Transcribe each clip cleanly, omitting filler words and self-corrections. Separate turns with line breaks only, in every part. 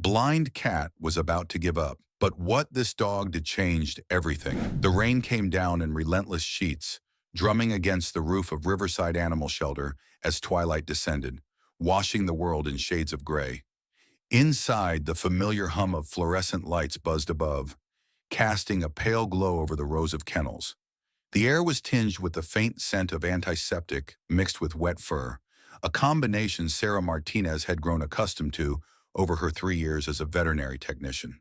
Blind Cat was about to give up, but what this dog did changed everything. The rain came down in relentless sheets, drumming against the roof of Riverside Animal Shelter as twilight descended, washing the world in shades of gray. Inside, the familiar hum of fluorescent lights buzzed above, casting a pale glow over the rows of kennels. The air was tinged with the faint scent of antiseptic mixed with wet fur, a combination Sarah Martinez had grown accustomed to over her 3 years as a veterinary technician.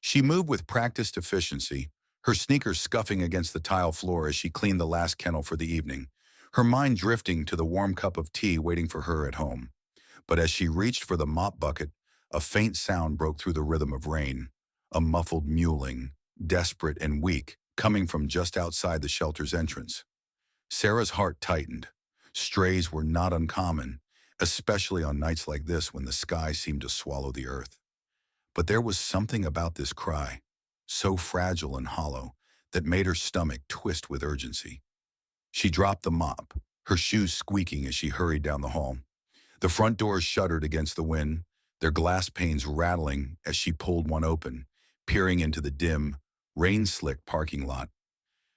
She moved with practiced efficiency, her sneakers scuffing against the tile floor as she cleaned the last kennel for the evening, her mind drifting to the warm cup of tea waiting for her at home. But as she reached for the mop bucket, a faint sound broke through the rhythm of rain, a muffled mewling, desperate and weak, coming from just outside the shelter's entrance. Sarah's heart tightened. Strays were not uncommon, especially on nights like this when the sky seemed to swallow the earth. But there was something about this cry, so fragile and hollow, that made her stomach twist with urgency. She dropped the mop, her shoes squeaking as she hurried down the hall. The front doors shuddered against the wind, their glass panes rattling as she pulled one open, peering into the dim, rain-slicked parking lot.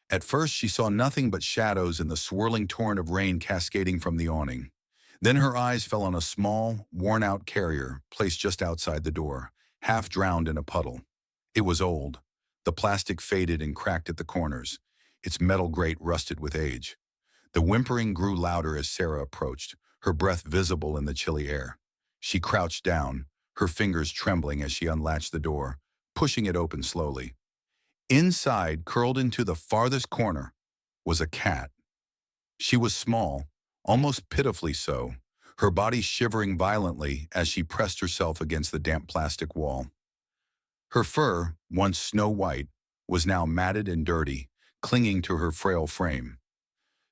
At first, she saw nothing but shadows and the swirling torrent of rain cascading from the awning. Then her eyes fell on a small, worn-out carrier placed just outside the door, half drowned in a puddle. It was old. The plastic faded and cracked at the corners, its metal grate rusted with age. The whimpering grew louder as Sarah approached, her breath visible in the chilly air. She crouched down, her fingers trembling as she unlatched the door, pushing it open slowly. Inside, curled into the farthest corner, was a cat. She was small, almost pitifully so, her body shivering violently as she pressed herself against the damp plastic wall. Her fur, once snow-white, was now matted and dirty, clinging to her frail frame.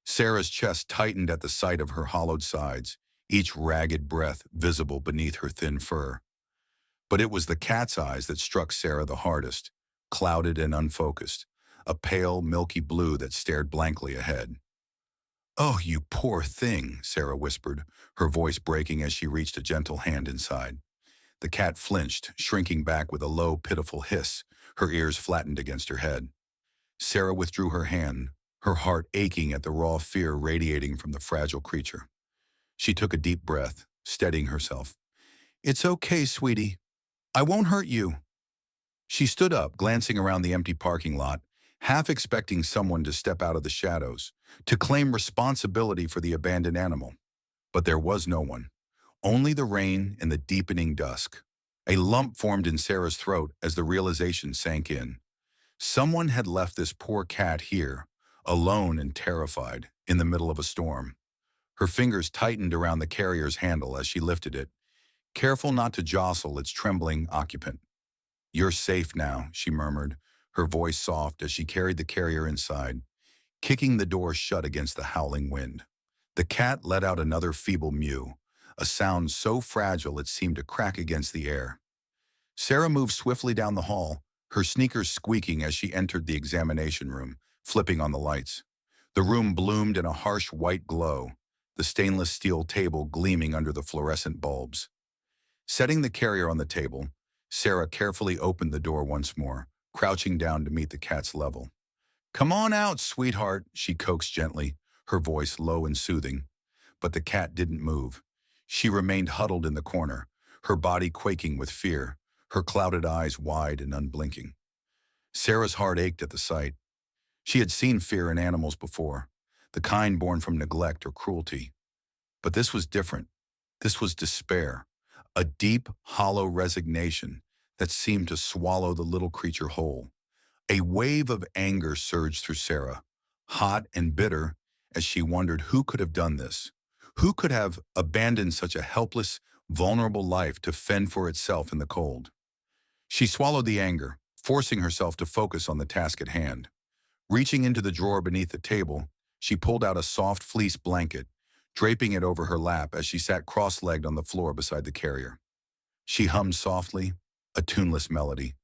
Sarah's chest tightened at the sight of her hollowed sides, each ragged breath visible beneath her thin fur. But it was the cat's eyes that struck Sarah the hardest, clouded and unfocused, a pale, milky blue that stared blankly ahead. "Oh, you poor thing," Sarah whispered, her voice breaking as she reached a gentle hand inside. The cat flinched, shrinking back with a low, pitiful hiss, her ears flattened against her head. Sarah withdrew her hand, her heart aching at the raw fear radiating from the fragile creature. She took a deep breath, steadying herself. "It's okay, sweetie. I won't hurt you." She stood up, glancing around the empty parking lot, half expecting someone to step out of the shadows, to claim responsibility for the abandoned animal. But there was no one, only the rain and the deepening dusk. A lump formed in Sarah's throat as the realization sank in. Someone had left this poor cat here, alone and terrified, in the middle of a storm. Her fingers tightened around the carrier's handle as she lifted it, careful not to jostle its trembling occupant. "You're safe now," she murmured, her voice soft as she carried the carrier inside, kicking the door shut against the howling wind. The cat let out another feeble mew, a sound so fragile it seemed to crack against the air. Sarah moved swiftly down the hall, her sneakers squeaking as she entered the examination room, flipping on the lights. The room bloomed in a harsh white glow, the stainless steel table gleaming under the fluorescent bulbs. Setting the carrier on the table, Sarah carefully opened the door once more, crouching down to meet the cat's level. "Come on out, sweetheart," she coaxed gently, her voice low and soothing. But the cat didn't move. She remained huddled in the corner, her body quaking with fear, her clouded eyes wide and unblinking. Sarah's heart ached at the sight. She had seen fear in animals before, the kind born from neglect or cruelty. But this was different. This was despair, a deep, hollow resignation that seemed to swallow the little creature whole. A wave of anger surged through Sarah, hot and bitter, as she wondered who could have done this. Who could have abandoned such a helpless, vulnerable life to fend for itself in the cold? She swallowed the anger, forcing herself to focus on the task at hand. Reaching into the drawer beneath the table, she pulled out a soft fleece blanket, draping it over her lap as she sat cross-legged on the floor beside the carrier. She hummed softly, a tuneless melody,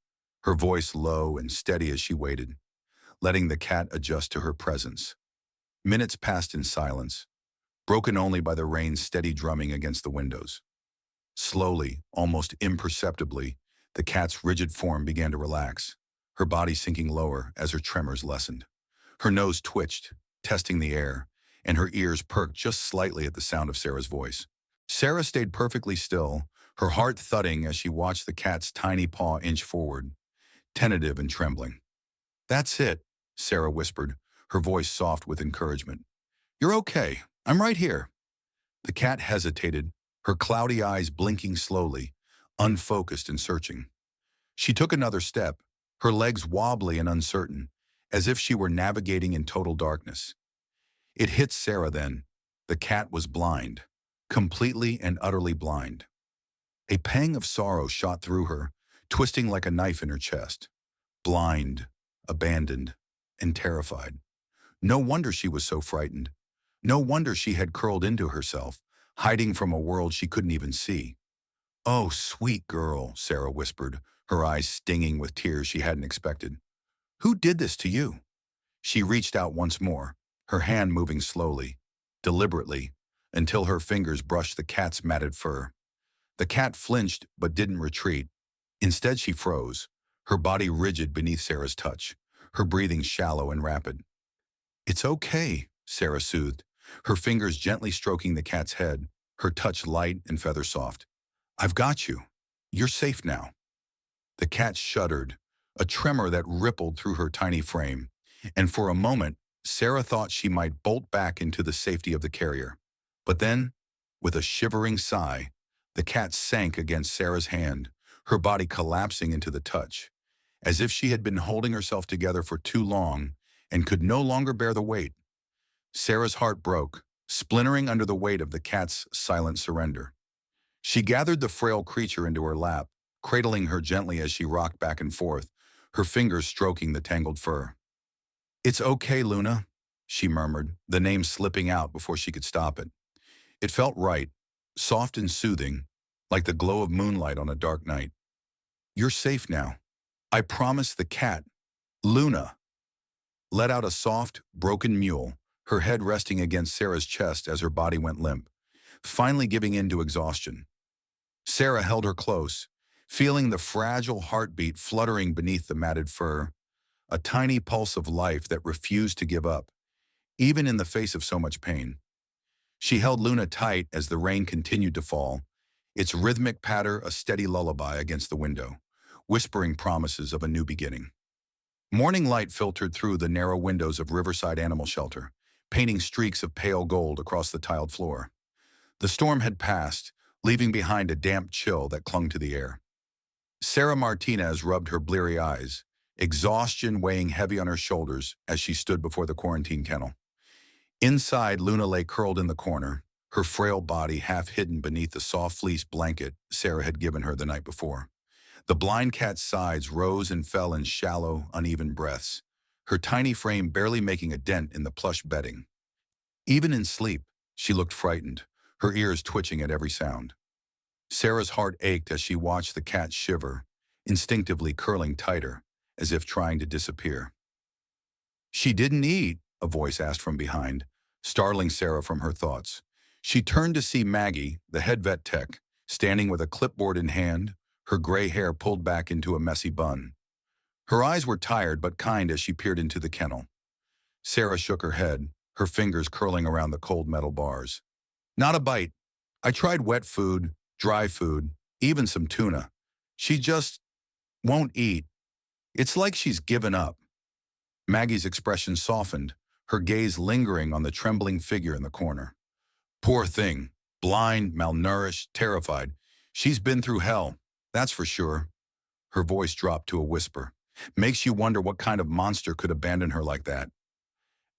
her voice low and steady as she waited, letting the cat adjust to her presence. Minutes passed in silence, broken only by the rain's steady drumming against the windows. Slowly, almost imperceptibly, The cat's rigid form began to relax, her body sinking lower as her tremors lessened. Her nose twitched, testing the air, and her ears perked just slightly at the sound of Sarah's voice. Sarah stayed perfectly still, her heart thudding as she watched the cat's tiny paw inch forward, tentative and trembling. "That's it," Sarah whispered, her voice soft with encouragement. "You're okay. I'm right here." The cat hesitated, her cloudy eyes blinking slowly, unfocused and searching. She took another step, her legs wobbly and uncertain, as if she were navigating in total darkness. It hit Sarah then. The cat was blind, completely and utterly blind. A pang of sorrow shot through her, twisting like a knife in her chest. Blind, abandoned, and terrified. No wonder she was so frightened. No wonder she had curled into herself, hiding from a world she couldn't even see. "Oh, sweet girl," Sarah whispered, her eyes stinging with tears she hadn't expected. "Who did this to you?" She reached out once more, her hand moving slowly, deliberately, until her fingers brushed the cat's matted fur. The cat flinched but didn't retreat. Instead, she froze, her body rigid beneath Sarah's touch, her breathing shallow and rapid. "It's okay," Sarah soothed, her fingers gently stroking the cat's head, her touch light and feather soft. "I've got you. You're safe now." The cat shuddered, a tremor that rippled through her tiny frame, and for a moment, Sarah thought she might bolt back into the safety of the carrier. But then, with a shivering sigh, the cat sank against Sarah's hand, her body collapsing into the touch, as if she had been holding herself together for too long and could no longer bear the weight. Sarah's heart broke, splintering under the weight of the cat's silent surrender. She gathered the frail creature into her lap, cradling her gently as she rocked back and forth, her fingers stroking the tangled fur. "It's okay, Luna," she murmured, the name slipping out before she could stop it. It felt right, soft and soothing, like the glow of moonlight on a dark night. "You're safe now. I promise." The cat, Luna, let out a soft, broken mewl, her head resting against Sarah's chest as her body went limp, finally giving in to exhaustion. Sarah held her close, feeling the fragile heartbeat fluttering beneath the matted fur, a tiny pulse of life that refused to give up, even in the face of so much pain. She held Luna tight as the rain continued to fall, its rhythmic patter a steady lullaby against the window, whispering promises of a new beginning. Morning light filtered through the narrow windows of Riverside Animal Shelter, painting streaks of pale gold across the tiled floor. The storm had passed, leaving behind a damp chill that clung to the air. Sarah Martinez rubbed her bleary eyes, exhaustion weighing heavy on her shoulders as she stood before the quarantine kennel. Inside, Luna lay curled in the corner, her frail body half hidden beneath the soft fleece blanket Sarah had given her the night before. The blind cat's sides rose and fell in shallow, uneven breaths, her tiny frame barely making a dent in the plush bedding. Even in sleep, she looked frightened, her ears twitching at every sound. Sarah's heart ached as she watched the cat shiver, instinctively curling tighter, as if trying to disappear. "She didn't eat," a voice asked from behind, startling Sarah from her thoughts. She turned to see Maggie, the head vet tech, standing with a clipboard in hand, her gray hair pulled back into a messy bun. Her eyes were tired but kind as she peered into the kennel. Sarah shook her head, her fingers curling around the cold metal bars. "Not a bite. I tried wet food, dry food, even some tuna. She just won't eat. It's like she's given up." Maggie's expression softened, her gaze lingering on the trembling figure in the corner. "Poor thing. Blind, malnourished, terrified. She's been through hell, that's for sure." Her voice dropped to a whisper. "Makes you wonder what kind of monster could abandon her like that."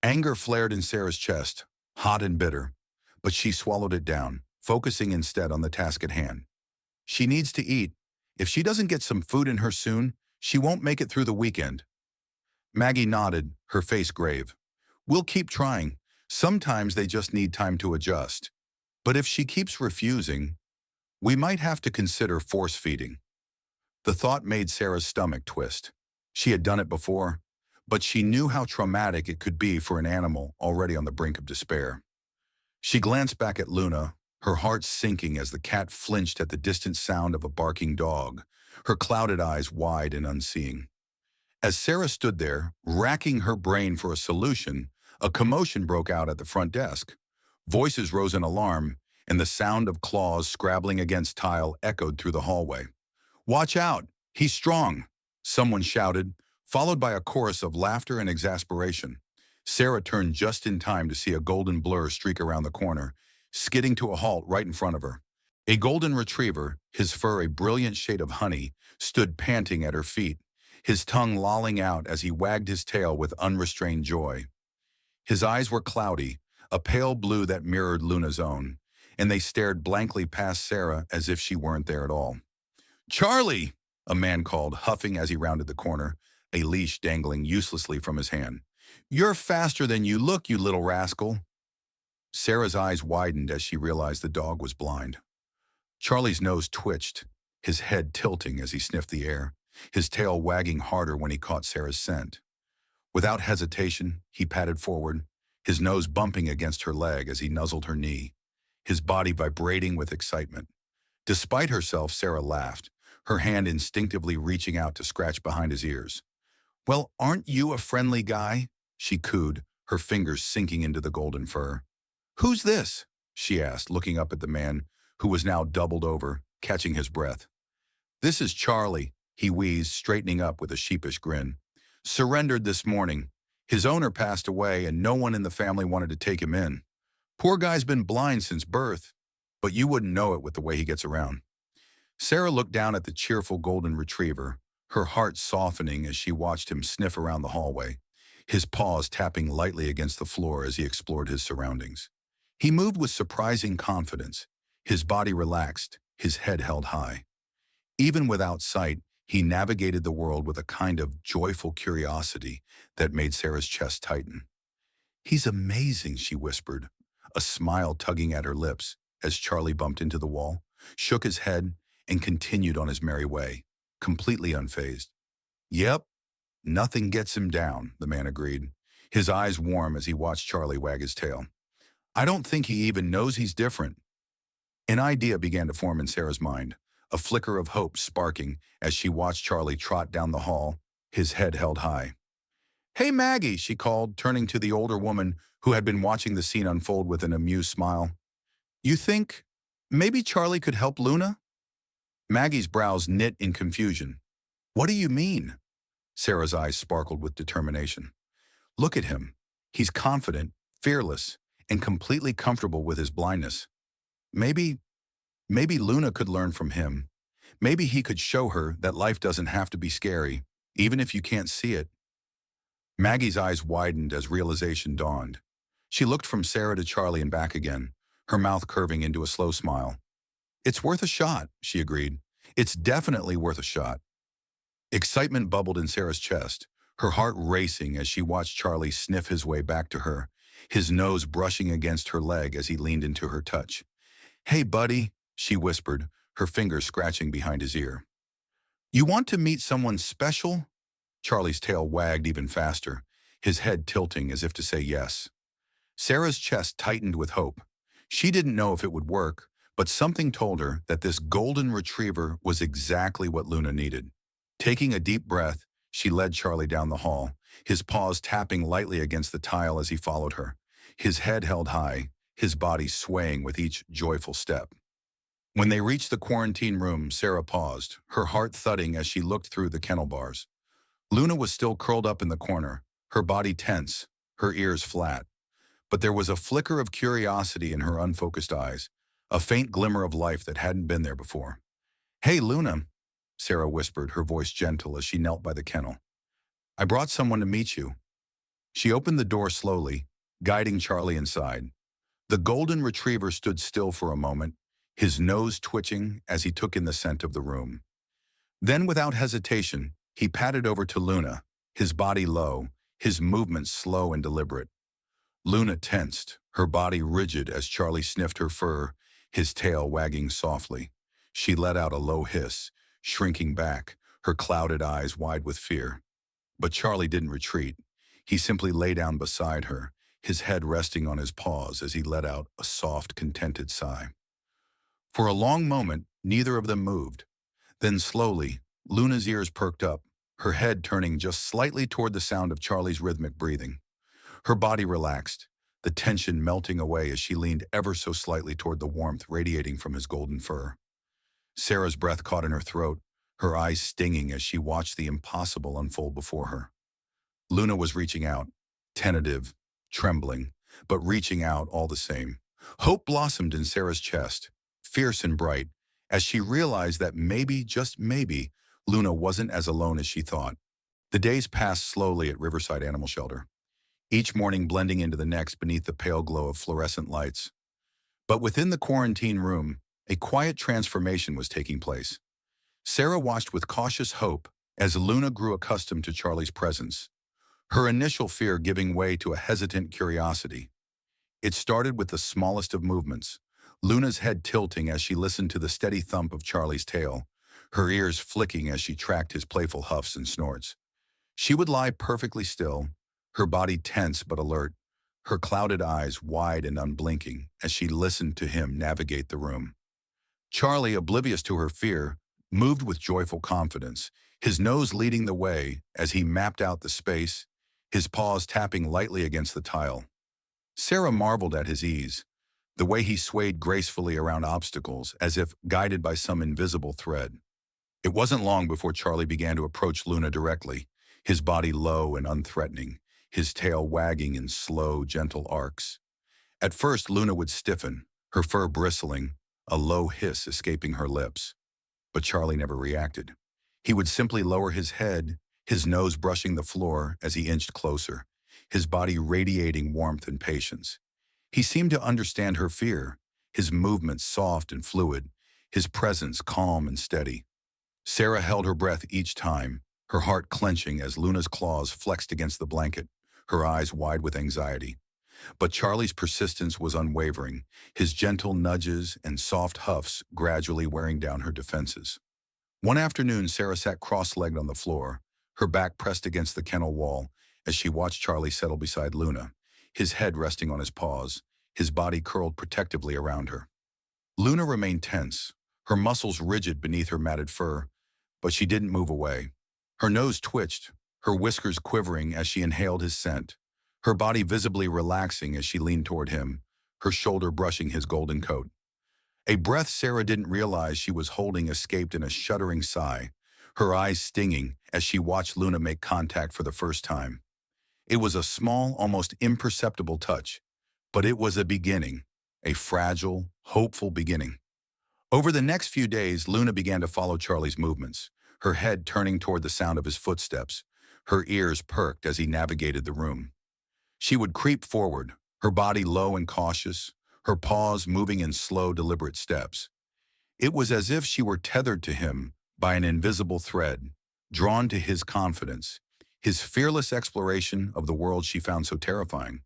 Anger flared in Sarah's chest, hot and bitter, but she swallowed it down, focusing instead on the task at hand. She needs to eat. If she doesn't get some food in her soon, she won't make it through the weekend. Maggie nodded, her face grave. "We'll keep trying. Sometimes they just need time to adjust. But if she keeps refusing, we might have to consider force feeding." The thought made Sarah's stomach twist. She had done it before, but she knew how traumatic it could be for an animal already on the brink of despair. She glanced back at Luna, her heart sinking as the cat flinched at the distant sound of a barking dog, her clouded eyes wide and unseeing. As Sarah stood there, racking her brain for a solution, a commotion broke out at the front desk. Voices rose in alarm, and the sound of claws scrabbling against tile echoed through the hallway. "Watch out! He's strong!" someone shouted, followed by a chorus of laughter and exasperation. Sarah turned just in time to see a golden blur streak around the corner, skidding to a halt right in front of her. A golden retriever, his fur a brilliant shade of honey, stood panting at her feet, his tongue lolling out as he wagged his tail with unrestrained joy. His eyes were cloudy, a pale blue that mirrored Luna's own, and they stared blankly past Sarah as if she weren't there at all. "Charlie!" a man called, huffing as he rounded the corner, a leash dangling uselessly from his hand. "You're faster than you look, you little rascal." Sarah's eyes widened as she realized the dog was blind. Charlie's nose twitched, his head tilting as he sniffed the air, his tail wagging harder when he caught Sarah's scent. Without hesitation, he patted forward, his nose bumping against her leg as he nuzzled her knee, his body vibrating with excitement. Despite herself, Sarah laughed, her hand instinctively reaching out to scratch behind his ears. "Well, aren't you a friendly guy?" she cooed, her fingers sinking into the golden fur. "Who's this?" she asked, looking up at the man, who was now doubled over, catching his breath. "This is Charlie," he wheezed, straightening up with a sheepish grin. "Surrendered this morning. His owner passed away and no one in the family wanted to take him in. Poor guy's been blind since birth, but you wouldn't know it with the way he gets around." Sarah looked down at the cheerful golden retriever, her heart softening as she watched him sniff around the hallway, his paws tapping lightly against the floor as he explored his surroundings. He moved with surprising confidence, his body relaxed, his head held high. Even without sight, he navigated the world with a kind of joyful curiosity that made Sarah's chest tighten. "He's amazing," she whispered, a smile tugging at her lips as Charlie bumped into the wall, shook his head, and continued on his merry way, completely unfazed. "Yep, nothing gets him down," the man agreed, his eyes warm as he watched Charlie wag his tail. "I don't think he even knows he's different." An idea began to form in Sarah's mind, a flicker of hope sparking as she watched Charlie trot down the hall, his head held high. "Hey, Maggie," she called, turning to the older woman who had been watching the scene unfold with an amused smile. "You think maybe Charlie could help Luna?" Maggie's brows knit in confusion. "What do you mean?" Sarah's eyes sparkled with determination. "Look at him. He's confident, fearless, and completely comfortable with his blindness. Maybe Luna could learn from him. Maybe he could show her that life doesn't have to be scary, even if you can't see it." Maggie's eyes widened as realization dawned. She looked from Sarah to Charlie and back again, her mouth curving into a slow smile. "It's worth a shot," she agreed. "It's definitely worth a shot." Excitement bubbled in Sarah's chest, her heart racing as she watched Charlie sniff his way back to her, his nose brushing against her leg as he leaned into her touch. "Hey, buddy," she whispered, her fingers scratching behind his ear. "You want to meet someone special?" Charlie's tail wagged even faster, his head tilting as if to say yes. Sarah's chest tightened with hope. She didn't know if it would work, but something told her that this golden retriever was exactly what Luna needed. Taking a deep breath, she led Charlie down the hall, his paws tapping lightly against the tile as he followed her, his head held high, his body swaying with each joyful step. When they reached the quarantine room, Sarah paused, her heart thudding as she looked through the kennel bars. Luna was still curled up in the corner, her body tense, her ears flat. But there was a flicker of curiosity in her unfocused eyes, a faint glimmer of life that hadn't been there before. "Hey, Luna," Sarah whispered, her voice gentle as she knelt by the kennel. "I brought someone to meet you." She opened the door slowly, guiding Charlie inside. The golden retriever stood still for a moment, his nose twitching as he took in the scent of the room. Then, without hesitation, he padded over to Luna, his body low, his movements slow and deliberate. Luna tensed, her body rigid as Charlie sniffed her fur, his tail wagging softly. She let out a low hiss, shrinking back, her clouded eyes wide with fear. But Charlie didn't retreat. He simply lay down beside her, his head resting on his paws as he let out a soft, contented sigh. For a long moment, neither of them moved. Then slowly, Luna's ears perked up, her head turning just slightly toward the sound of Charlie's rhythmic breathing. Her body relaxed, the tension melting away as she leaned ever so slightly toward the warmth radiating from his golden fur. Sarah's breath caught in her throat, her eyes stinging as she watched the impossible unfold before her. Luna was reaching out, tentative, trembling, but reaching out all the same. Hope blossomed in Sarah's chest, fierce and bright, as she realized that maybe, just maybe, Luna wasn't as alone as she thought. The days passed slowly at Riverside Animal Shelter, each morning blending into the next beneath the pale glow of fluorescent lights. But within the quarantine room, a quiet transformation was taking place. Sarah watched with cautious hope as Luna grew accustomed to Charlie's presence, her initial fear giving way to a hesitant curiosity. It started with the smallest of movements, Luna's head tilting as she listened to the steady thump of Charlie's tail, her ears flicking as she tracked his playful huffs and snorts. She would lie perfectly still, her body tense but alert, her clouded eyes wide and unblinking as she listened to him navigate the room. Charlie, oblivious to her fear, moved with joyful confidence, his nose leading the way as he mapped out the space, his paws tapping lightly against the tile. Sarah marveled at his ease, the way he swayed gracefully around obstacles as if guided by some invisible thread. It wasn't long before Charlie began to approach Luna directly, his body low and unthreatening, his tail wagging in slow, gentle arcs. At first, Luna would stiffen, her fur bristling, a low hiss escaping her lips. But Charlie never reacted. He would simply lower his head, his nose brushing the floor as he inched closer, his body radiating warmth and patience. He seemed to understand her fear, his movements soft and fluid, his presence calm and steady. Sarah held her breath each time, her heart clenching as Luna's claws flexed against the blanket, her eyes wide with anxiety. But Charlie's persistence was unwavering, his gentle nudges and soft huffs gradually wearing down her defenses. One afternoon, Sarah sat cross-legged on the floor, her back pressed against the kennel wall as she watched Charlie settle beside Luna, his head resting on his paws, his body curled protectively around her. Luna remained tense, her muscles rigid beneath her matted fur, but she didn't move away. Her nose twitched, her whiskers quivering as she inhaled his scent, her body visibly relaxing as she leaned toward him, her shoulder brushing his golden coat. A breath Sarah didn't realize she was holding escaped in a shuddering sigh, her eyes stinging as she watched Luna make contact for the first time. It was a small, almost imperceptible touch, but it was a beginning, a fragile, hopeful beginning. Over the next few days, Luna began to follow Charlie's movements, her head turning toward the sound of his footsteps, her ears perked as he navigated the room. She would creep forward, her body low and cautious, her paws moving in slow, deliberate steps. It was as if she were tethered to him by an invisible thread, drawn to his confidence, his fearless exploration of the world she found so terrifying.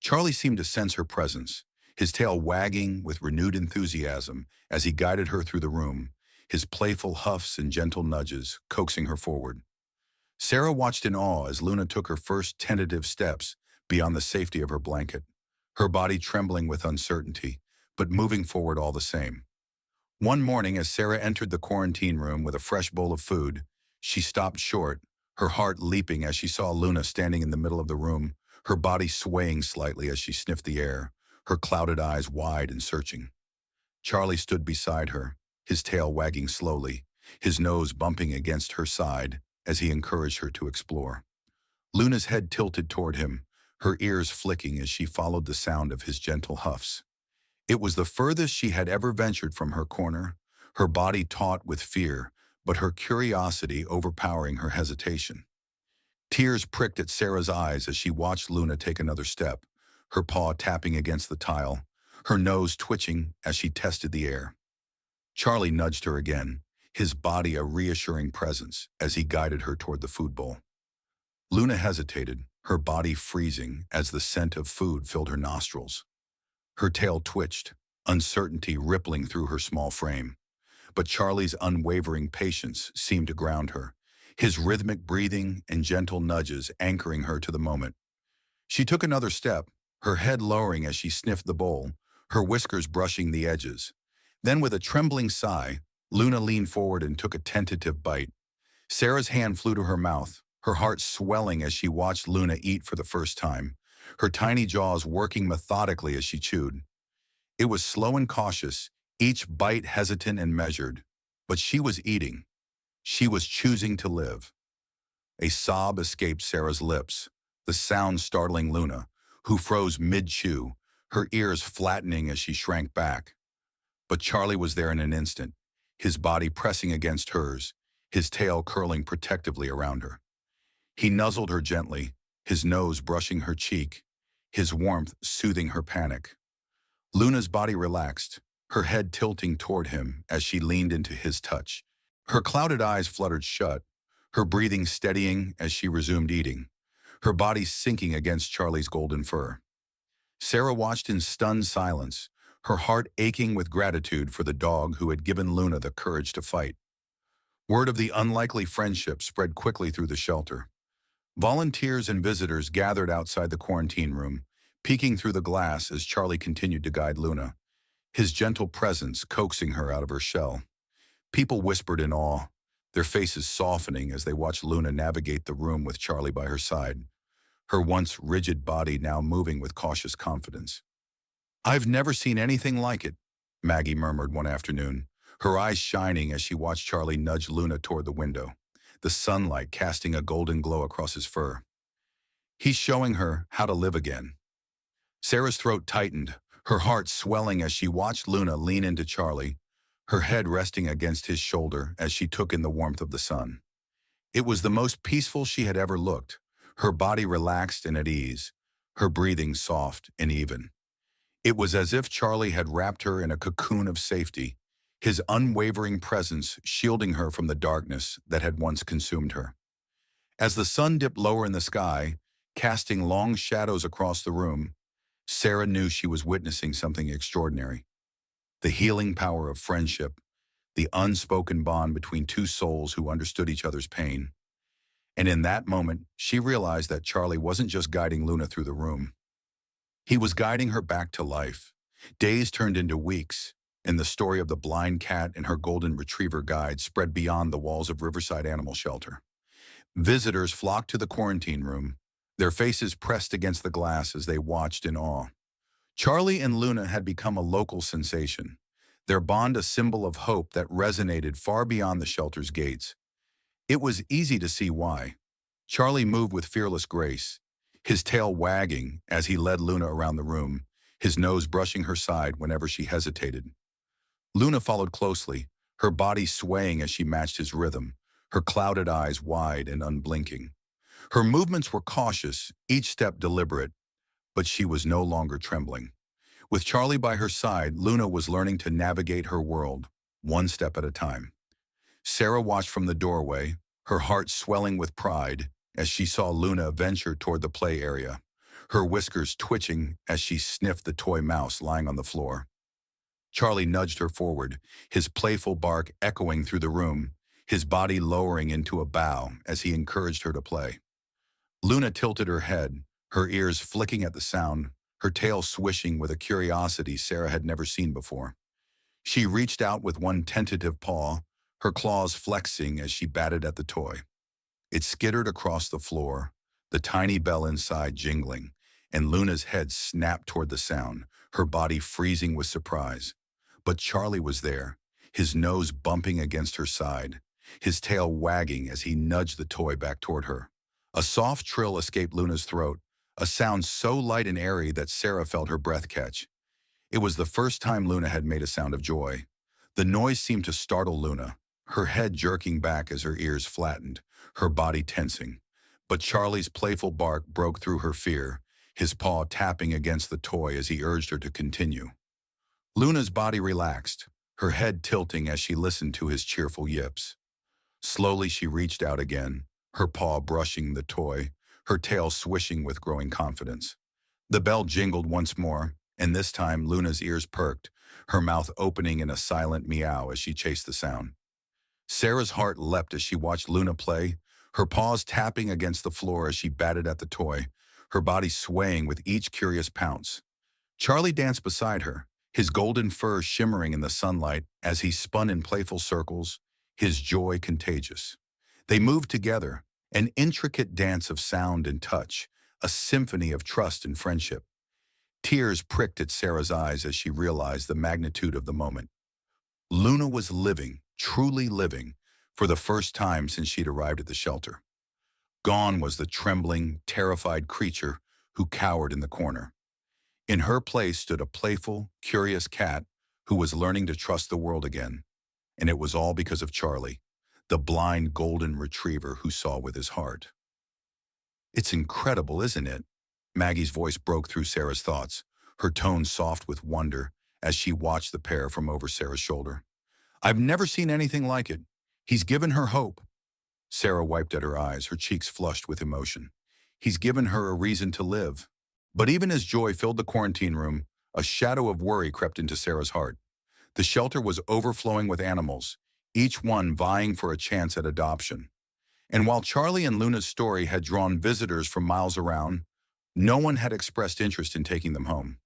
Charlie seemed to sense her presence, his tail wagging with renewed enthusiasm as he guided her through the room, his playful huffs and gentle nudges coaxing her forward. Sarah watched in awe as Luna took her first tentative steps beyond the safety of her blanket, her body trembling with uncertainty, but moving forward all the same. One morning, as Sarah entered the quarantine room with a fresh bowl of food, she stopped short, her heart leaping as she saw Luna standing in the middle of the room, her body swaying slightly as she sniffed the air, her clouded eyes wide and searching. Charlie stood beside her, his tail wagging slowly, his nose bumping against her side as he encouraged her to explore. Luna's head tilted toward him, her ears flicking as she followed the sound of his gentle huffs. It was the furthest she had ever ventured from her corner, her body taut with fear, but her curiosity overpowering her hesitation. Tears pricked at Sarah's eyes as she watched Luna take another step, her paw tapping against the tile, her nose twitching as she tested the air. Charlie nudged her again, his body a reassuring presence as he guided her toward the food bowl. Luna hesitated, her body freezing as the scent of food filled her nostrils. Her tail twitched, uncertainty rippling through her small frame. But Charlie's unwavering patience seemed to ground her, his rhythmic breathing and gentle nudges anchoring her to the moment. She took another step, her head lowering as she sniffed the bowl, her whiskers brushing the edges. Then with a trembling sigh, Luna leaned forward and took a tentative bite, Sarah's hand flew to her mouth, her heart swelling as she watched Luna eat for the first time, her tiny jaws working methodically as she chewed. It was slow and cautious, each bite hesitant and measured. But she was eating. She was choosing to live. A sob escaped Sarah's lips, the sound startling Luna, who froze mid-chew, her ears flattening as she shrank back. But Charlie was there in an instant, his body pressing against hers, his tail curling protectively around her. He nuzzled her gently, his nose brushing her cheek, his warmth soothing her panic. Luna's body relaxed, her head tilting toward him as she leaned into his touch. Her clouded eyes fluttered shut, her breathing steadying as she resumed eating, her body sinking against Charlie's golden fur. Sarah watched in stunned silence, her heart aching with gratitude for the dog who had given Luna the courage to fight. Word of the unlikely friendship spread quickly through the shelter. Volunteers and visitors gathered outside the quarantine room, peeking through the glass as Charlie continued to guide Luna, his gentle presence coaxing her out of her shell. People whispered in awe, their faces softening as they watched Luna navigate the room with Charlie by her side, her once rigid body now moving with cautious confidence. "I've never seen anything like it," Maggie murmured one afternoon, her eyes shining as she watched Charlie nudge Luna toward the window, the sunlight casting a golden glow across his fur. "He's showing her how to live again." Sarah's throat tightened, her heart swelling as she watched Luna lean into Charlie, her head resting against his shoulder as she took in the warmth of the sun. It was the most peaceful she had ever looked, her body relaxed and at ease, her breathing soft and even. It was as if Charlie had wrapped her in a cocoon of safety, his unwavering presence shielding her from the darkness that had once consumed her. As the sun dipped lower in the sky, casting long shadows across the room, Sarah knew she was witnessing something extraordinary. The healing power of friendship, the unspoken bond between two souls who understood each other's pain. And in that moment, she realized that Charlie wasn't just guiding Luna through the room. He was guiding her back to life. Days turned into weeks, and the story of the blind cat and her golden retriever guide spread beyond the walls of Riverside Animal Shelter. Visitors flocked to the quarantine room, their faces pressed against the glass as they watched in awe. Charlie and Luna had become a local sensation, their bond a symbol of hope that resonated far beyond the shelter's gates. It was easy to see why. Charlie moved with fearless grace, his tail wagging as he led Luna around the room, his nose brushing her side whenever she hesitated. Luna followed closely, her body swaying as she matched his rhythm, her clouded eyes wide and unblinking. Her movements were cautious, each step deliberate, but she was no longer trembling. With Charlie by her side, Luna was learning to navigate her world, one step at a time. Sarah watched from the doorway, her heart swelling with pride as she saw Luna venture toward the play area, her whiskers twitching as she sniffed the toy mouse lying on the floor. Charlie nudged her forward, his playful bark echoing through the room, his body lowering into a bow as he encouraged her to play. Luna tilted her head, her ears flicking at the sound, her tail swishing with a curiosity Sarah had never seen before. She reached out with one tentative paw, her claws flexing as she batted at the toy. It skittered across the floor, the tiny bell inside jingling, and Luna's head snapped toward the sound, her body freezing with surprise. But Charlie was there, his nose bumping against her side, his tail wagging as he nudged the toy back toward her. A soft trill escaped Luna's throat, a sound so light and airy that Sarah felt her breath catch. It was the first time Luna had made a sound of joy. The noise seemed to startle Luna, her head jerking back as her ears flattened, her body tensing. But Charlie's playful bark broke through her fear, his paw tapping against the toy as he urged her to continue. Luna's body relaxed, her head tilting as she listened to his cheerful yips. Slowly she reached out again, her paw brushing the toy, her tail swishing with growing confidence. The bell jingled once more, and this time Luna's ears perked, her mouth opening in a silent meow as she chased the sound. Sarah's heart leapt as she watched Luna play, her paws tapping against the floor as she batted at the toy, her body swaying with each curious pounce. Charlie danced beside her, his golden fur shimmering in the sunlight as he spun in playful circles, his joy contagious. They moved together, an intricate dance of sound and touch, a symphony of trust and friendship. Tears pricked at Sarah's eyes as she realized the magnitude of the moment. Luna was living, truly living, for the first time since she'd arrived at the shelter. Gone was the trembling, terrified creature who cowered in the corner. In her place stood a playful, curious cat who was learning to trust the world again. And it was all because of Charlie, the blind golden retriever who saw with his heart. It's incredible, isn't it? Maggie's voice broke through Sarah's thoughts, her tone soft with wonder as she watched the pair from over Sarah's shoulder. I've never seen anything like it. He's given her hope. Sarah wiped at her eyes, her cheeks flushed with emotion. He's given her a reason to live. But even as joy filled the quarantine room, a shadow of worry crept into Sarah's heart. The shelter was overflowing with animals, each one vying for a chance at adoption. And while Charlie and Luna's story had drawn visitors from miles around, no one had expressed interest in taking them home.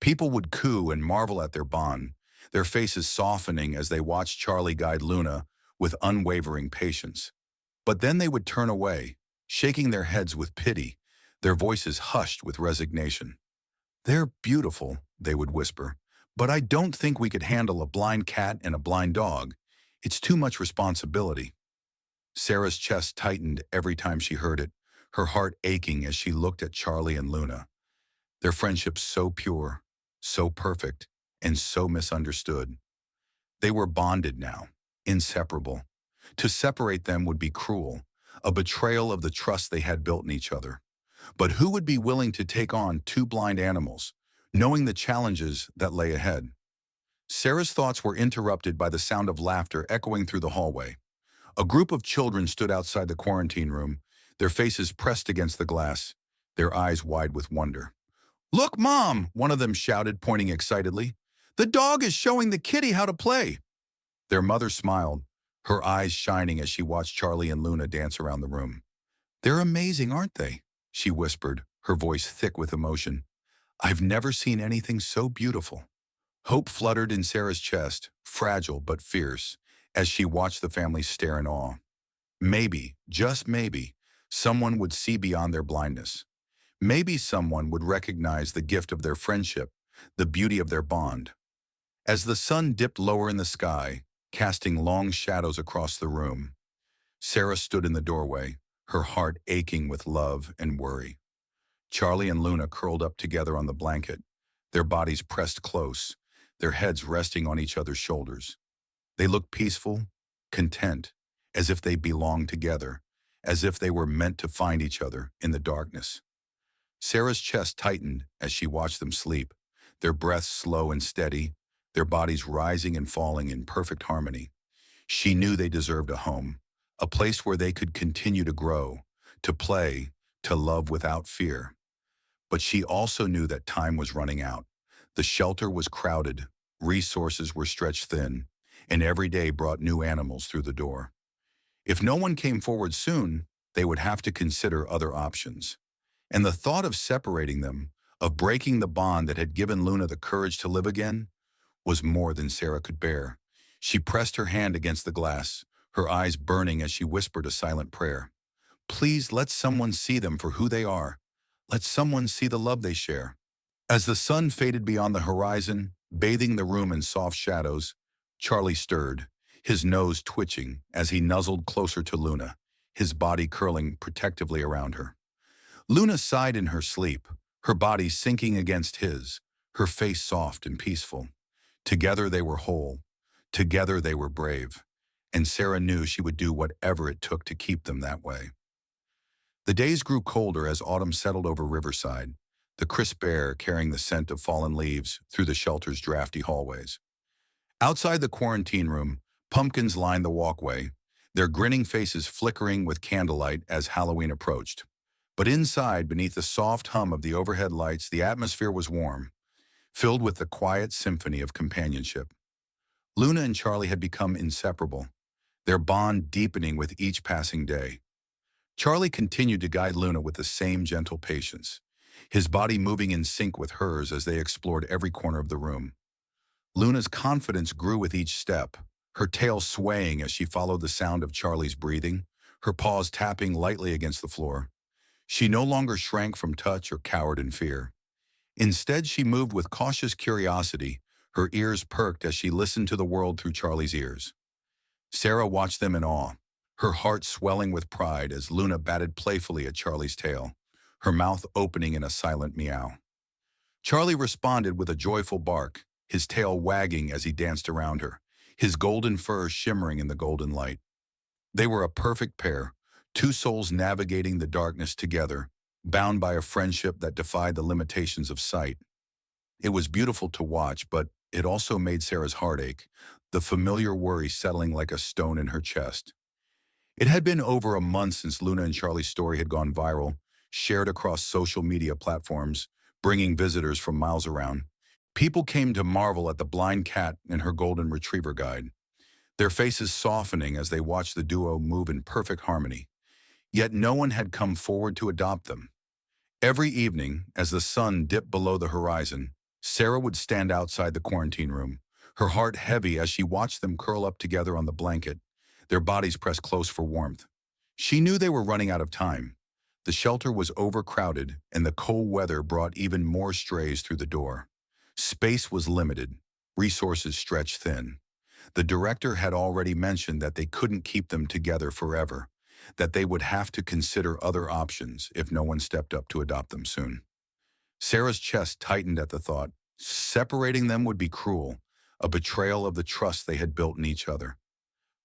People would coo and marvel at their bond, their faces softening as they watched Charlie guide Luna with unwavering patience. But then they would turn away, shaking their heads with pity, their voices hushed with resignation. They're beautiful, they would whisper, but I don't think we could handle a blind cat and a blind dog. It's too much responsibility. Sarah's chest tightened every time she heard it, her heart aching as she looked at Charlie and Luna. Their friendship so pure, so perfect, and so misunderstood. They were bonded now, inseparable. To separate them would be cruel, a betrayal of the trust they had built in each other. But who would be willing to take on two blind animals, knowing the challenges that lay ahead? Sarah's thoughts were interrupted by the sound of laughter echoing through the hallway. A group of children stood outside the quarantine room, their faces pressed against the glass, their eyes wide with wonder. "Look, Mom!" one of them shouted, pointing excitedly. "The dog is showing the kitty how to play!" Their mother smiled, her eyes shining as she watched Charlie and Luna dance around the room. "They're amazing, aren't they?" she whispered, her voice thick with emotion. "I've never seen anything so beautiful." Hope fluttered in Sarah's chest, fragile but fierce, as she watched the family stare in awe. Maybe, just maybe, someone would see beyond their blindness. Maybe someone would recognize the gift of their friendship, the beauty of their bond. As the sun dipped lower in the sky, casting long shadows across the room, Sarah stood in the doorway, her heart aching with love and worry. Charlie and Luna curled up together on the blanket, their bodies pressed close, their heads resting on each other's shoulders. They looked peaceful, content, as if they belonged together, as if they were meant to find each other in the darkness. Sarah's chest tightened as she watched them sleep, their breaths slow and steady, their bodies rising and falling in perfect harmony. She knew they deserved a home, a place where they could continue to grow, to play, to love without fear. But she also knew that time was running out. The shelter was crowded, resources were stretched thin, and every day brought new animals through the door. If no one came forward soon, they would have to consider other options. And the thought of separating them, of breaking the bond that had given Luna the courage to live again, was more than Sarah could bear. She pressed her hand against the glass, her eyes burning as she whispered a silent prayer. "Please let someone see them for who they are. Let someone see the love they share." As the sun faded beyond the horizon, bathing the room in soft shadows, Charlie stirred, his nose twitching as he nuzzled closer to Luna, his body curling protectively around her. Luna sighed in her sleep, her body sinking against his, her face soft and peaceful. Together they were whole. Together they were brave. And Sarah knew she would do whatever it took to keep them that way. The days grew colder as autumn settled over Riverside, the crisp air carrying the scent of fallen leaves through the shelter's drafty hallways. Outside the quarantine room, pumpkins lined the walkway, their grinning faces flickering with candlelight as Halloween approached. But inside, beneath the soft hum of the overhead lights, the atmosphere was warm, filled with the quiet symphony of companionship. Luna and Charlie had become inseparable, their bond deepening with each passing day. Charlie continued to guide Luna with the same gentle patience, his body moving in sync with hers as they explored every corner of the room. Luna's confidence grew with each step, her tail swaying as she followed the sound of Charlie's breathing, her paws tapping lightly against the floor. She no longer shrank from touch or cowered in fear. Instead, she moved with cautious curiosity, her ears perked as she listened to the world through Charlie's ears. Sarah watched them in awe, her heart swelling with pride as Luna batted playfully at Charlie's tail, her mouth opening in a silent meow. Charlie responded with a joyful bark, his tail wagging as he danced around her, his golden fur shimmering in the golden light. They were a perfect pair, two souls navigating the darkness together, bound by a friendship that defied the limitations of sight. It was beautiful to watch, but it also made Sarah's heart ache, the familiar worry settling like a stone in her chest. It had been over a month since Luna and Charlie's story had gone viral, shared across social media platforms, bringing visitors from miles around. People came to marvel at the blind cat and her golden retriever guide, their faces softening as they watched the duo move in perfect harmony. Yet no one had come forward to adopt them. Every evening, as the sun dipped below the horizon, Sarah would stand outside the quarantine room, her heart heavy as she watched them curl up together on the blanket, their bodies pressed close for warmth. She knew they were running out of time. The shelter was overcrowded, and the cold weather brought even more strays through the door. Space was limited, resources stretched thin. The director had already mentioned that they couldn't keep them together forever, that they would have to consider other options if no one stepped up to adopt them soon. Sarah's chest tightened at the thought. Separating them would be cruel, a betrayal of the trust they had built in each other.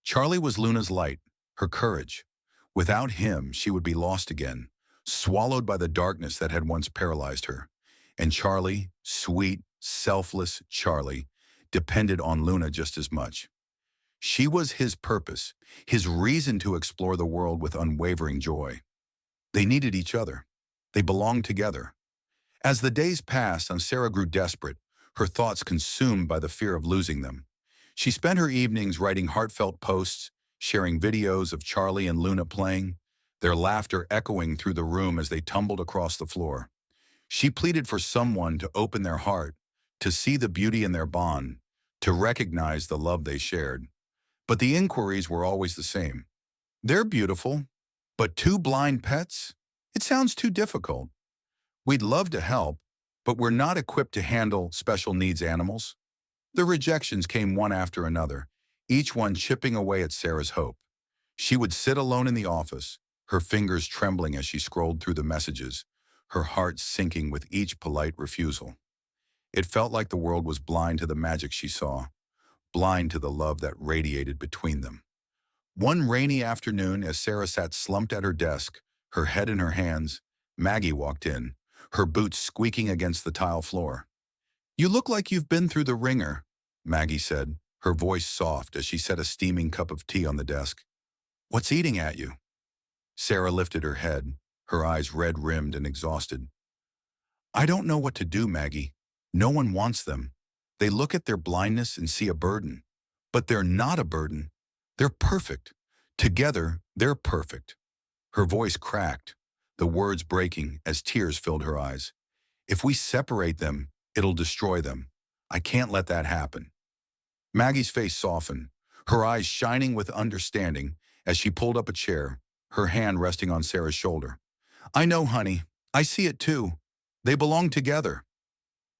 Charlie was Luna's light, her courage. Without him, she would be lost again, swallowed by the darkness that had once paralyzed her. And Charlie, sweet, selfless Charlie, depended on Luna just as much. She was his purpose, his reason to explore the world with unwavering joy. They needed each other. They belonged together. As the days passed and Sarah grew desperate, her thoughts consumed by the fear of losing them, she spent her evenings writing heartfelt posts, sharing videos of Charlie and Luna playing, their laughter echoing through the room as they tumbled across the floor. She pleaded for someone to open their heart, to see the beauty in their bond, to recognize the love they shared. But the inquiries were always the same. They're beautiful, but two blind pets? It sounds too difficult. We'd love to help, but we're not equipped to handle special needs animals. The rejections came one after another, each one chipping away at Sarah's hope. She would sit alone in the office, her fingers trembling as she scrolled through the messages, her heart sinking with each polite refusal. It felt like the world was blind to the magic she saw, blind to the love that radiated between them. One rainy afternoon, as Sarah sat slumped at her desk, her head in her hands, Maggie walked in, her boots squeaking against the tile floor. "You look like you've been through the ringer," Maggie said, her voice soft as she set a steaming cup of tea on the desk. "What's eating at you?" Sarah lifted her head, her eyes red-rimmed and exhausted. "I don't know what to do, Maggie. No one wants them. They look at their blindness and see a burden. But they're not a burden. They're perfect. Together, they're perfect." Her voice cracked, the words breaking as tears filled her eyes. "If we separate them, it'll destroy them. I can't let that happen." Maggie's face softened, her eyes shining with understanding as she pulled up a chair, her hand resting on Sarah's shoulder. "I know, honey. I see it too. They belong together."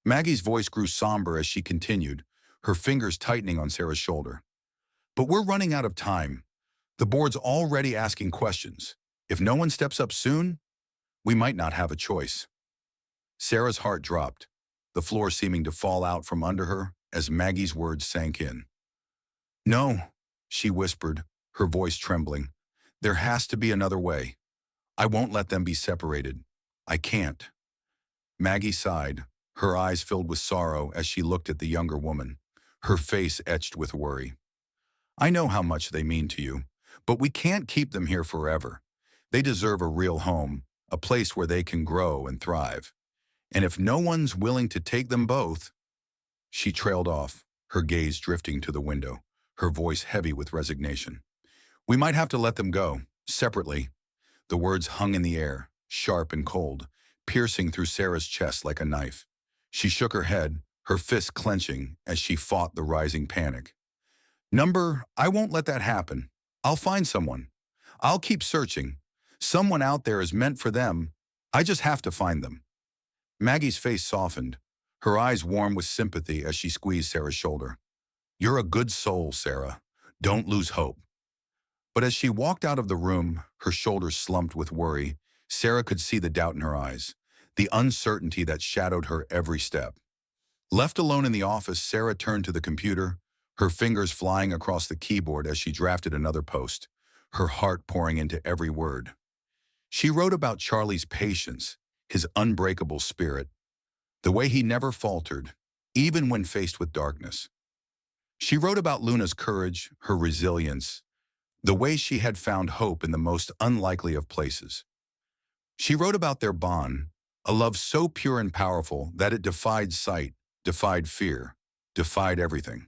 Maggie's voice grew somber as she continued, her fingers tightening on Sarah's shoulder. "But we're running out of time. The board's already asking questions. If no one steps up soon, we might not have a choice." Sarah's heart dropped, the floor seeming to fall out from under her as Maggie's words sank in. "No," she whispered, her voice trembling. "There has to be another way. I won't let them be separated. I can't." Maggie sighed, her eyes filled with sorrow as she looked at the younger woman, her face etched with worry. "I know how much they mean to you, but we can't keep them here forever. They deserve a real home, a place where they can grow and thrive. And if no one's willing to take them both—" She trailed off, her gaze drifting to the window, her voice heavy with resignation. "We might have to let them go, separately." The words hung in the air, sharp and cold, piercing through Sarah's chest like a knife. She shook her head, her fists clenching as she fought the rising panic. "I won't let that happen. I'll find someone. I'll keep searching. Someone out there is meant for them. I just have to find them. Maggie's face softened, her eyes warm with sympathy as she squeezed Sarah's shoulder. You're a good soul, Sarah. Don't lose hope. But as she walked out of the room, her shoulders slumped with worry, Sarah could see the doubt in her eyes, the uncertainty that shadowed her every step. Left alone in the office, Sarah turned to the computer, her fingers flying across the keyboard as she drafted another post, her heart pouring into every word. She wrote about Charlie's patience, his unbreakable spirit, the way he never faltered, even when faced with darkness. She wrote about Luna's courage, her resilience, the way she had found hope in the most unlikely of places. She wrote about their bond, a love so pure and powerful that it defied sight, defied fear, defied everything.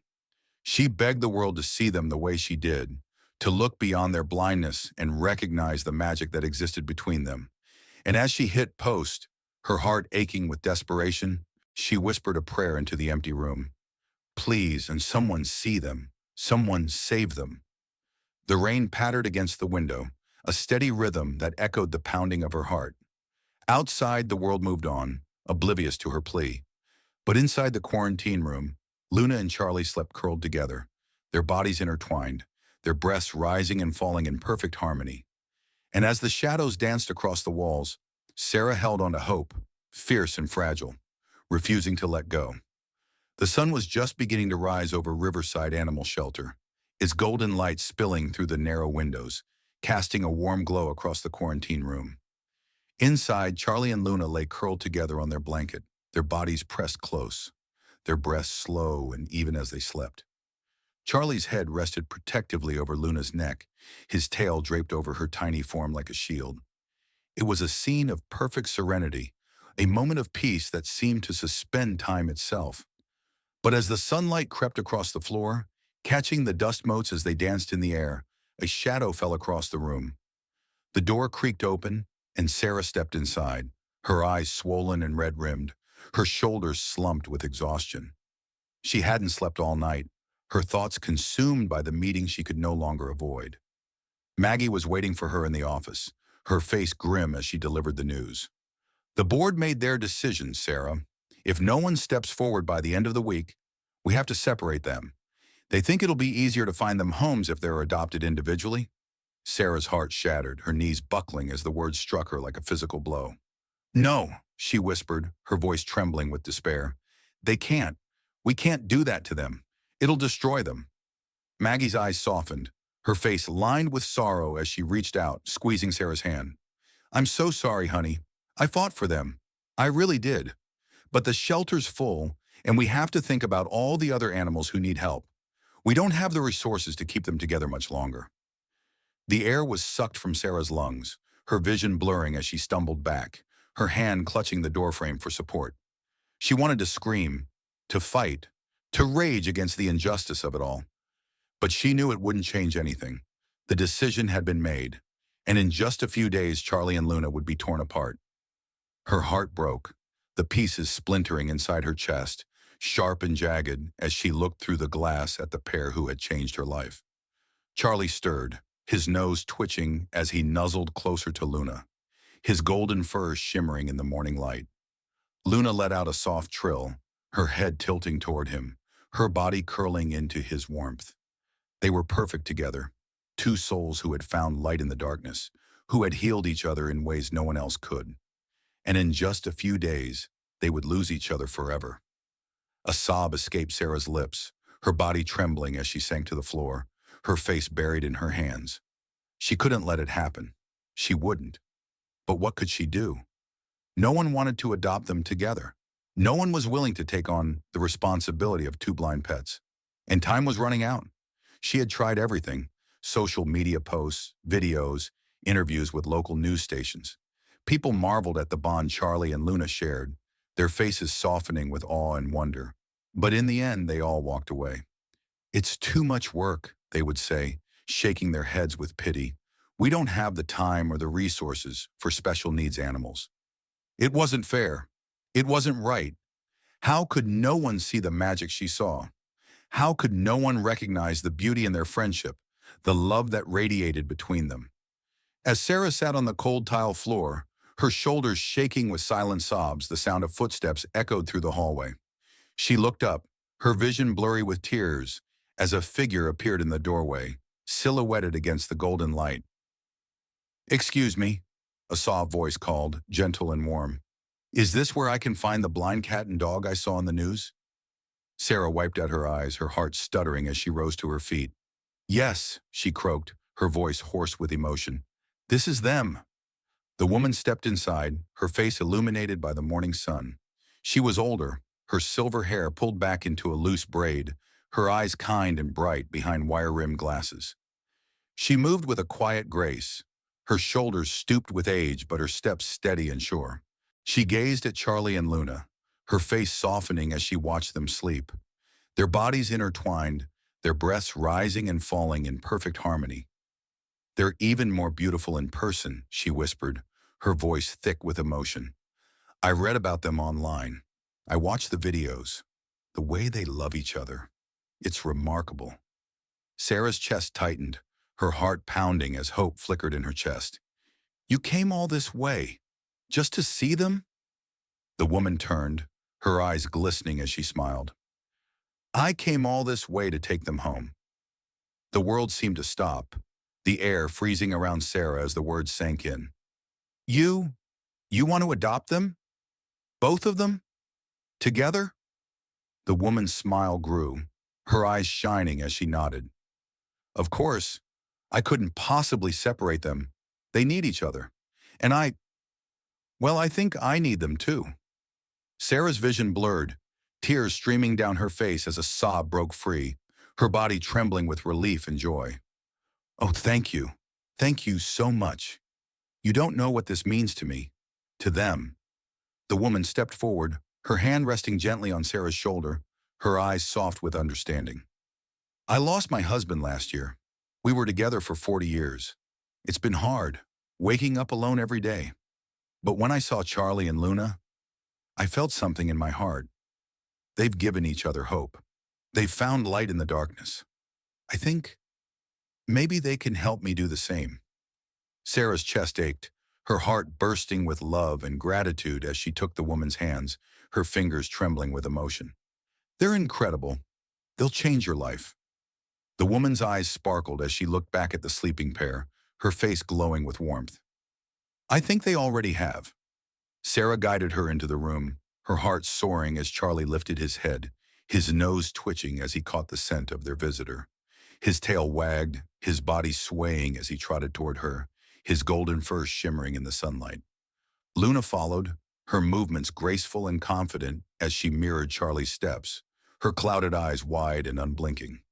She begged the world to see them the way she did, to look beyond their blindness and recognize the magic that existed between them. And as she hit post, her heart aching with desperation, she whispered a prayer into the empty room. Please, and someone see them. Someone save them. The rain pattered against the window, a steady rhythm that echoed the pounding of her heart. Outside, the world moved on, oblivious to her plea. But inside the quarantine room, Luna and Charlie slept curled together, their bodies intertwined, their breaths rising and falling in perfect harmony. And as the shadows danced across the walls, Sarah held on to hope, fierce and fragile, refusing to let go. The sun was just beginning to rise over Riverside Animal Shelter, its golden light spilling through the narrow windows, casting a warm glow across the quarantine room. Inside, Charlie and Luna lay curled together on their blanket, their bodies pressed close, their breaths slow and even as they slept. Charlie's head rested protectively over Luna's neck, his tail draped over her tiny form like a shield. It was a scene of perfect serenity, a moment of peace that seemed to suspend time itself. But as the sunlight crept across the floor, catching the dust motes as they danced in the air, a shadow fell across the room. The door creaked open, and Sarah stepped inside, her eyes swollen and red-rimmed, her shoulders slumped with exhaustion. She hadn't slept all night, her thoughts consumed by the meeting she could no longer avoid. Maggie was waiting for her in the office, her face grim as she delivered the news. The board made their decision, Sarah. If no one steps forward by the end of the week, we have to separate them. They think it'll be easier to find them homes if they're adopted individually. Sarah's heart shattered, her knees buckling as the words struck her like a physical blow. No, she whispered, her voice trembling with despair. They can't. We can't do that to them. It'll destroy them. Maggie's eyes softened, her face lined with sorrow as she reached out, squeezing Sarah's hand. I'm so sorry, honey. I fought for them. I really did. But the shelter's full, and we have to think about all the other animals who need help. We don't have the resources to keep them together much longer. The air was sucked from Sarah's lungs, her vision blurring as she stumbled back, her hand clutching the doorframe for support. She wanted to scream, to fight, to rage against the injustice of it all. But she knew it wouldn't change anything. The decision had been made, and in just a few days Charlie and Luna would be torn apart. Her heart broke, the pieces splintering inside her chest, sharp and jagged as she looked through the glass at the pair who had changed her life. Charlie stirred, his nose twitching as he nuzzled closer to Luna, his golden fur shimmering in the morning light. Luna let out a soft trill, her head tilting toward him, her body curling into his warmth. They were perfect together, two souls who had found light in the darkness, who had healed each other in ways no one else could. And in just a few days, they would lose each other forever. A sob escaped Sarah's lips, her body trembling as she sank to the floor, her face buried in her hands. She couldn't let it happen. She wouldn't. But what could she do? No one wanted to adopt them together. No one was willing to take on the responsibility of two blind pets. And time was running out. She had tried everything: social media posts, videos, interviews with local news stations. People marveled at the bond Charlie and Luna shared, their faces softening with awe and wonder. But in the end, they all walked away. It's too much work, they would say, shaking their heads with pity. We don't have the time or the resources for special needs animals. It wasn't fair. It wasn't right. How could no one see the magic she saw? How could no one recognize the beauty in their friendship, the love that radiated between them? As Sarah sat on the cold tile floor, her shoulders shaking with silent sobs, the sound of footsteps echoed through the hallway. She looked up, her vision blurry with tears, as a figure appeared in the doorway, silhouetted against the golden light. "Excuse me," a soft voice called, gentle and warm. "Is this where I can find the blind cat and dog I saw on the news?" Sarah wiped at her eyes, her heart stuttering as she rose to her feet. "Yes," she croaked, her voice hoarse with emotion. "This is them." The woman stepped inside, her face illuminated by the morning sun. She was older, her silver hair pulled back into a loose braid, her eyes kind and bright behind wire-rimmed glasses. She moved with a quiet grace, her shoulders stooped with age but her steps steady and sure. She gazed at Charlie and Luna, her face softening as she watched them sleep. Their bodies intertwined, their breaths rising and falling in perfect harmony. "They're even more beautiful in person," she whispered, her voice thick with emotion. "I read about them online. I watched the videos. The way they love each other. It's remarkable." Sarah's chest tightened, her heart pounding as hope flickered in her chest. "You came all this way, just to see them?" The woman turned, her eyes glistening as she smiled. "I came all this way to take them home." The world seemed to stop, the air freezing around Sarah as the words sank in. You want to adopt them? Both of them? Together?" The woman's smile grew, her eyes shining as she nodded. "Of course, I couldn't possibly separate them. They need each other. And I think I need them too." Sarah's vision blurred, tears streaming down her face as a sob broke free, her body trembling with relief and joy. "Oh, thank you. Thank you so much. You don't know what this means to me. To them." The woman stepped forward, her hand resting gently on Sarah's shoulder, her eyes soft with understanding. "I lost my husband last year. We were together for 40 years. It's been hard, waking up alone every day. But when I saw Charlie and Luna, I felt something in my heart. They've given each other hope. They've found light in the darkness. I think maybe they can help me do the same." Sarah's chest ached, her heart bursting with love and gratitude as she took the woman's hands, her fingers trembling with emotion. "They're incredible. They'll change your life." The woman's eyes sparkled as she looked back at the sleeping pair, her face glowing with warmth. "I think they already have." Sarah guided her into the room, her heart soaring as Charlie lifted his head, his nose twitching as he caught the scent of their visitor. His tail wagged, his body swaying as he trotted toward her, his golden fur shimmering in the sunlight. Luna followed, her movements graceful and confident as she mirrored Charlie's steps, her clouded eyes wide and unblinking.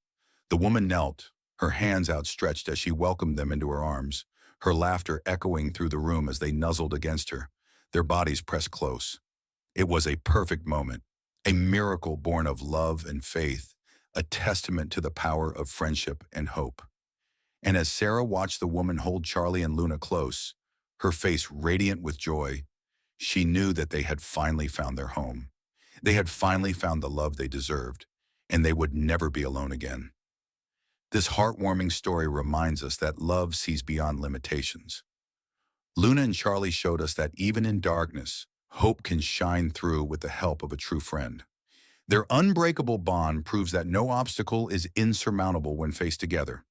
The woman knelt, her hands outstretched as she welcomed them into her arms, her laughter echoing through the room as they nuzzled against her, their bodies pressed close. It was a perfect moment, a miracle born of love and faith, a testament to the power of friendship and hope. And as Sarah watched the woman hold Charlie and Luna close, her face radiant with joy, she knew that they had finally found their home. They had finally found the love they deserved, and they would never be alone again. This heartwarming story reminds us that love sees beyond limitations. Luna and Charlie showed us that even in darkness, hope can shine through with the help of a true friend. Their unbreakable bond proves that no obstacle is insurmountable when faced together.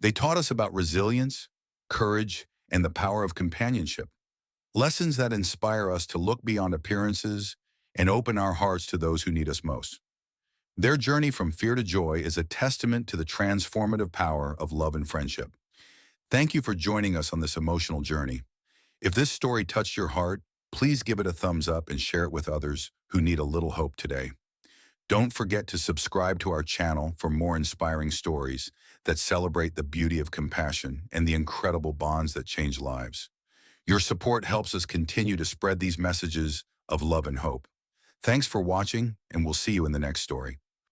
They taught us about resilience, courage, and the power of companionship, lessons that inspire us to look beyond appearances and open our hearts to those who need us most. Their journey from fear to joy is a testament to the transformative power of love and friendship. Thank you for joining us on this emotional journey. If this story touched your heart, please give it a thumbs up and share it with others who need a little hope today. Don't forget to subscribe to our channel for more inspiring stories that celebrate the beauty of compassion and the incredible bonds that change lives. Your support helps us continue to spread these messages of love and hope. Thanks for watching, and we'll see you in the next story.